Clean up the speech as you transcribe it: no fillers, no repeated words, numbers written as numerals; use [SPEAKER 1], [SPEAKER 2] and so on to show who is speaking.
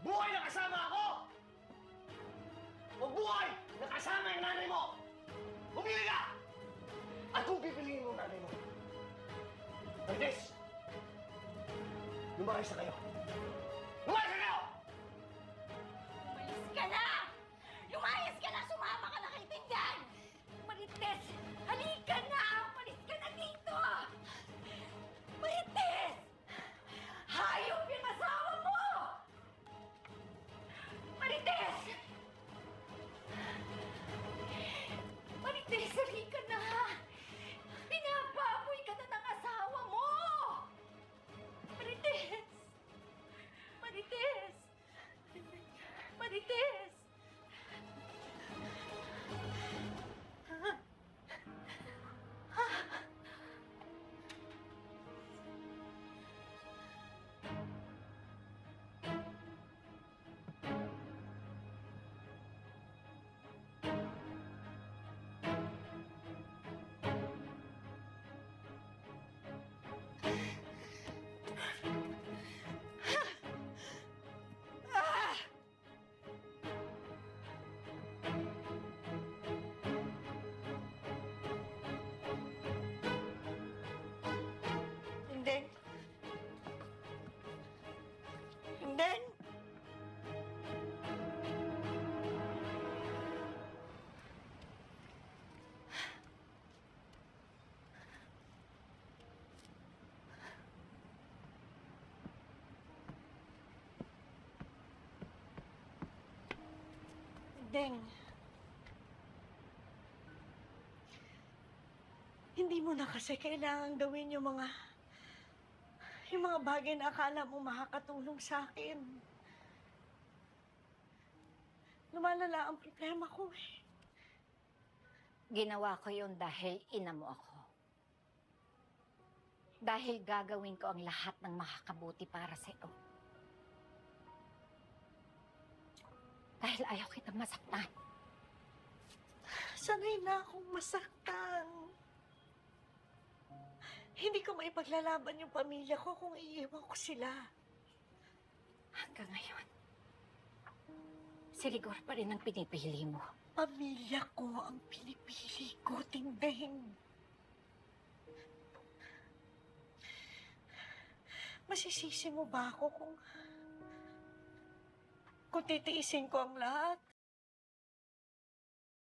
[SPEAKER 1] Buhay na kasama ako! O buhay na kasama yung nanay mo! Pumili ka! At kung pipiliin mo ang nanay mo, Lourdes! Lumayas na kayo! Lumayas na kayo!
[SPEAKER 2] Umalis ka na! Lumayas ka na! Sumama ka na kay Tinggan! Marites! Halika na! Umalis ka na dito! Marites! Hayop yung asawa mo! Marites! Marites, halika na! Pinababoy ka na ng asawa mo! Marites! Marites! Marites! Hindi. Hindi. Deng. Hindi mo na kasi kailangan gawin yung mga bagay na akala mo makakatulong sa akin. Lumalala ang problema ko eh.
[SPEAKER 3] Ginawa ko yun dahil ina mo ako. Dahil gagawin ko ang lahat ng makakabuti para sa'yo. Dahil ayaw kitang masaktan.
[SPEAKER 2] Sanay na akong masaktan. Hindi ko maipaglalaban yung pamilya ko kung iiwan ko sila.
[SPEAKER 3] Hanggang ngayon, si Rigor pa rin ang pinipili mo.
[SPEAKER 2] Pamilya ko ang pinipili ko, Tindeng. Masisisi mo ba ako kung titiisin ko ang lahat?